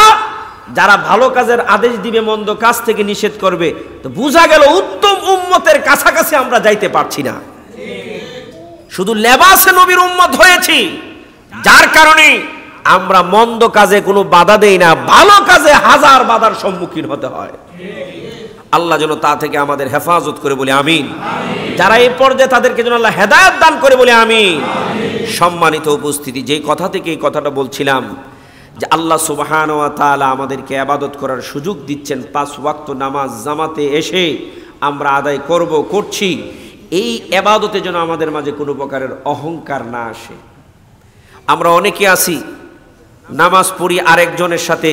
যারা ভালো কাজের আদেশ দিবে, মন্দ কাজ থেকে নিষেধ করবে, তো বোঝা গেল উত্তম উম্মতের কাছাকাছি আমরা যাইতে পারছি না। শুধু লেবাসে নবীর উম্মত হয়েছি, যার কারণে আমরা মন্দ কাজে কোনো বাধা দেই না, ভালো কাজে হাজার বাধার সম্মুখীন হতে হয়। আল্লাহ যেন তা থেকে আমাদের হেফাজত করে বলে আমিন। যারা এই পর্যায়ে তাদেরকে যেন আল্লাহ হেদায়েত দান করে বলে আমিন। সম্মানিত উপস্থিতি, যেই কথা থেকে এই কথাটা বলছিলাম যে আল্লাহ সুবহানাহু ওয়া তাআলা আমাদেরকে ইবাদত করার সুযোগ দিচ্ছেন, 5 ওয়াক্ত নামাজ জামাতে এসে আমরা আদায় করছি, এই ইবাদতে যেন আমাদের মাঝে কোনো প্রকারের অহংকার না আসে। আমরা অনেকে আছি নামাজ পড়ি আরেকজনের সাথে,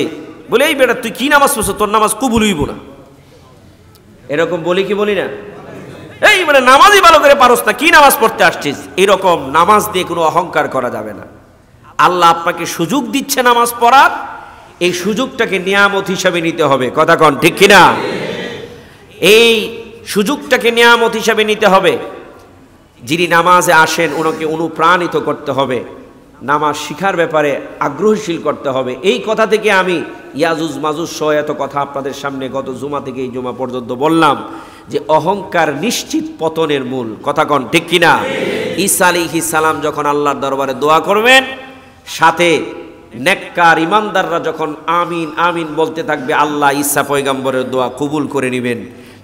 বলে এই বেটা তুই কি নামাজ পড়ছো, তোর নামাজ কবুল হইব না, এরকম বলি কি বলি না? এই মানে নামাজই ভালো করে পারস না, কি নামাজ পড়তে আসছিস? এরকম নামাজ দিয়ে কোনো অহংকার করা যাবে না। আল্লাহ আপনাকে সুযোগ দিচ্ছে নামাজ পড়ার, এই সুযোগটাকে নিয়ামত হিসাবে নিতে হবে। কথা কন ঠিক কিনা? এই সুযোগটাকে নিয়ামত হিসাবে নিতে হবে। যিনি নামাজে আসেন ওনাকে অনুপ্রাণিত করতে হবে, নামাজ শিখার ব্যাপারে আগ্রহশীল করতে হবে। এই কথা থেকে আমি ইয়াজুজ মাজুজ সহ এত কথা আপনাদের সামনে গত জুমা থেকে এই জুমা পর্যন্ত বললাম যে অহংকার নিশ্চিত পতনের মূল। কথা কন ঠিক কিনা? ঈসা আলাইহিস সালাম যখন আল্লাহর দরবারে দোয়া করবেন, সাথে নেককার ইমানদাররা যখন আমিন আমিন বলতে থাকবে, আল্লাহ ঈসা পয়গম্বরের দোয়া কবুল করে নেবেন।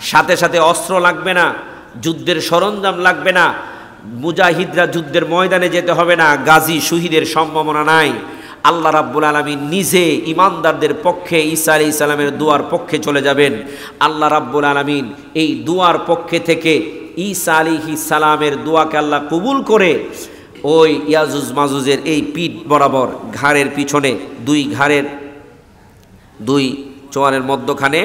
সাথে সাথে অস্ত্র লাগবে না, যুদ্ধের সরঞ্জাম লাগবে না, মুজাহিদরা যুদ্ধের ময়দানে যেতে হবে না, গাজী শহীদের সম্ভাবনা নাই। আল্লাহ রাব্বুল আলামিন নিজে ইমানদারদের পক্ষে ঈসা আলাইহিস সালামের দুয়ার পক্ষে চলে যাবেন। আল্লাহ রাব্বুল আলামিন এই দুয়ার পক্ষে থেকে ঈসা আলাইহিস সালামের দোয়াকে আল্লাহ কবুল করে ওই ইয়াজুজ মাজুজের এই পিঠ বরাবর ঘাড়ের পিছনে দুই চোয়ালের মধ্যখানে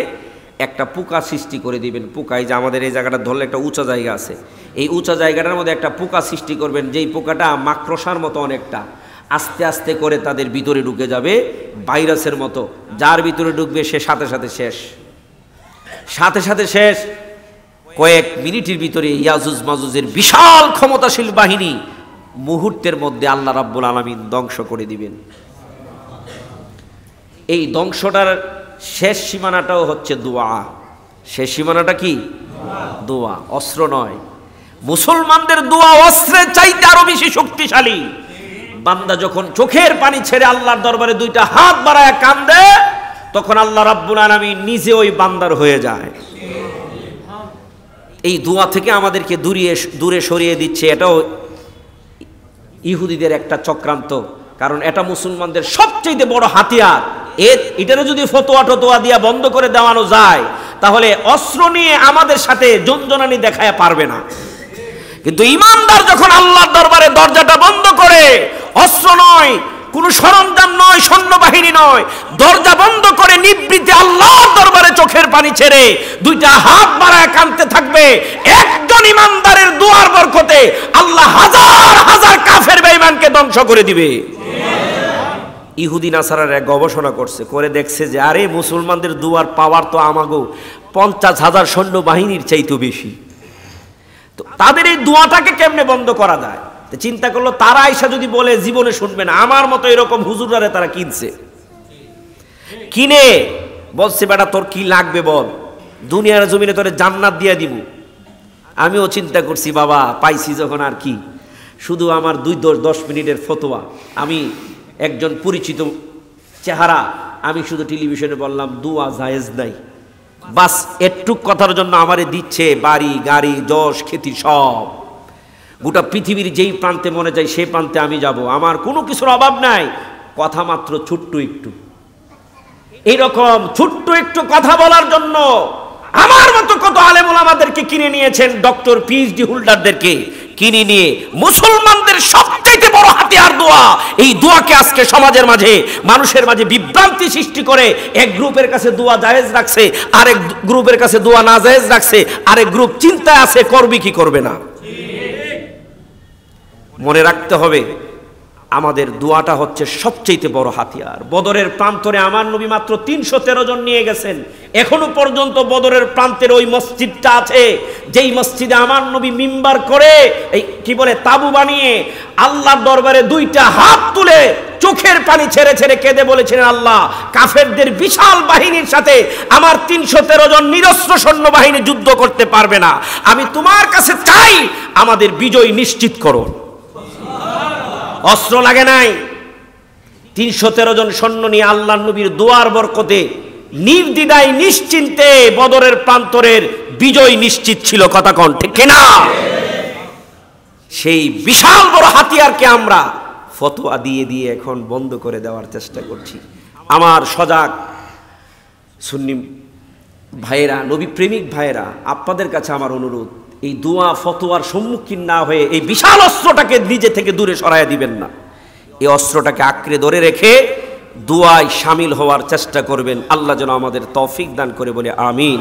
একটা পোকা সৃষ্টি করে দিবেন। পোকা, এই যে আমাদের এই জায়গাটা ধরলে একটা উঁচা জায়গা আছে, এই উঁচা জায়গাটার মধ্যে একটা পোকা সৃষ্টি করবেন, যেই পোকাটা মাকড়সার মতো অনেকটা, আস্তে আস্তে করে তাদের ভিতরে ঢুকে যাবে ভাইরাসের মতো। যার ভিতরে ঢুকবে সে সাথে সাথে শেষ। কয়েক মিনিটের ভিতরে ইয়াজুজ মাজুজের বিশাল ক্ষমতাশীল বাহিনী মুহূর্তের মধ্যে আল্লাহ রাব্বুল আলামিন ধ্বংস করে দিবেন। এই ধ্বংসটার শেষ সীমানাটাও হচ্ছে দোয়া। শেষ সীমানাটা কি? দোয়া, অস্ত্র নয়। মুসলমানদের দোয়া অস্ত্রের চাইতে আরো বেশি শক্তিশালী। বান্দা যখন চোখের পানি ছেড়ে আল্লাহর দরবারে দুইটা হাত বাড়ায় কান্দে, তখন আল্লাহ রাব্বুল আলামিন নিজে ওই বান্দার হয়ে যায়। এই দোয়া থেকে আমাদেরকে দূরে সরিয়ে দিচ্ছে। এটাও ইহুদিদের একটা চক্রান্ত, কারণ এটা মুসলমানদের সবচেয়ে বড় হাতিয়ার। এটারে যদি ফতোয়া দিয়া বন্ধ করে দেওয়ানো যায়, তাহলে অস্ত্র নিয়ে আমাদের সাথে জনজনানি দেখায় পারবে না। কিন্তু ইমানদার যখন আল্লাহর দরবারে দরজাটা বন্ধ করে, অস্ত্র নয়, কোনো সরঞ্জাম নয়, সৈন্যবাহিনী নয়, দরজা বন্ধ করে নিবৃত্তে আল্লাহর দরবারে চোখের পানি ছেড়ে দুইটা হাত বাড়ায় কাঁদতে থাকবে, একজন ইমানদারের দুয়ার বরকতে আল্লাহ হাজার হাজার কাফের বেঈমানকে ধ্বংস করে দিবে। ইহুদি নাসারারা গবেষণা করে দেখছে যে আরে মুসলমানদের দুয়ার পাওয়ার তো আমাগো 50,000 সৈন্যবাহিনীর চাইতে বেশি, তো তাদের এই দোয়াটাকে কেমনে বন্ধ করা যায়? চিন্তা করলো, তারা আয়সা যদি বলে জীবনে শুনবে না, আমার মতো এরকম হুজুরারে তারা কিনে বলছে বেটা তোর কি লাগবে বল, দুনিয়ার জমিনে তোরে জান্নাত দিয়ে দিব। আমিও চিন্তা করছি বাবা, পাইছি যখন আর কি, শুধু আমার 2-10 মিনিটের ফতোয়া, আমি একজন পরিচিত চেহারা, আমি শুধু টেলিভিশনে বললাম দোয়া জায়েজ নাই, বাস একটুক কথার জন্য আমারে দিচ্ছে বাড়ি গাড়ি যশ খ্যাতি সব। গোটা পৃথিবীর যেই প্রান্তে মনে যায় সেই প্রান্তে আমি যাব, আমার কোনো কিছুর অভাব নাই, কথা মাত্র ছোট্ট একটু। এইরকম ছোট্ট একটু কথা বলার জন্য আমার মতো কত আলেম ওলামাদেরকে কিনে নিয়েছেন, ডক্টর পিএইচডি হোল্ডারদেরকে কিনে নিয়ে মুসলমানদের সবচেয়ে বড় হাতিয়ার দোয়া। এই দোয়াকে আজকে সমাজের মাঝে, মানুষের মাঝে বিভ্রান্তি সৃষ্টি করে এক গ্রুপের কাছে দোয়া জায়েজ রাখছে, আরেক গ্রুপের কাছে দোয়া না জায়েজ রাখছে, আরেক গ্রুপ চিন্তায় আছে করবে কি করবে না। মনে রাখতে হবে আমাদের দোয়াটা হচ্ছে সবচেয়ে বড় হাতিয়ার। বদরের প্রান্তরে আমার নবী মাত্র 313 জন নিয়ে গেছেন। এখনো পর্যন্ত বদরের প্রান্তের ওই মসজিদটা আছে, যেই মসজিদে আমার নবী মিম্বার করে এই কি বলে তাবু বানিয়ে আল্লাহর দরবারে দুইটা হাত তুলে চোখের পানি ছেড়ে ছেড়ে কেঁদে বলেছিলেন, আল্লাহ কাফেরদের বিশাল বাহিনীর সাথে আমার 313 জন নিরস্ত্র সৈন্যবাহিনী যুদ্ধ করতে পারবে না, আমি তোমার কাছে চাই আমাদের বিজয় নিশ্চিত করো। অস্ত্র লাগে নাই, 313 জন সৈন্য নিয়ে আল্লাহর নবীর দোয়ার বরকতে নির্দ্বিধায় নিশ্চিন্তে বদরের প্রান্তরের বিজয় নিশ্চিত ছিল। কথা কোন ঠিক কিনা? সেই বিশাল বড় হাতিয়ারকে আমরা ফতোয়া দিয়ে এখন বন্ধ করে দেওয়ার চেষ্টা করছি। আমার সজাগ সুন্নি ভাইয়েরা, নবী প্রেমিক ভাইয়েরা, আপনাদের কাছে আমার অনুরোধ, এই দোয়া ফতোয়ার সম্মুখীন না হয়ে এই বিশাল অস্ত্রটাকে নিজে থেকে দূরে সরাইয়া দিবেন না। এই অস্ত্রটাকে আঁকড়ে ধরে রেখে দোয়ায় শামিল হওয়ার চেষ্টা করবেন। আল্লাহ যেন আমাদের তৌফিক দান করে, বলে আমিন।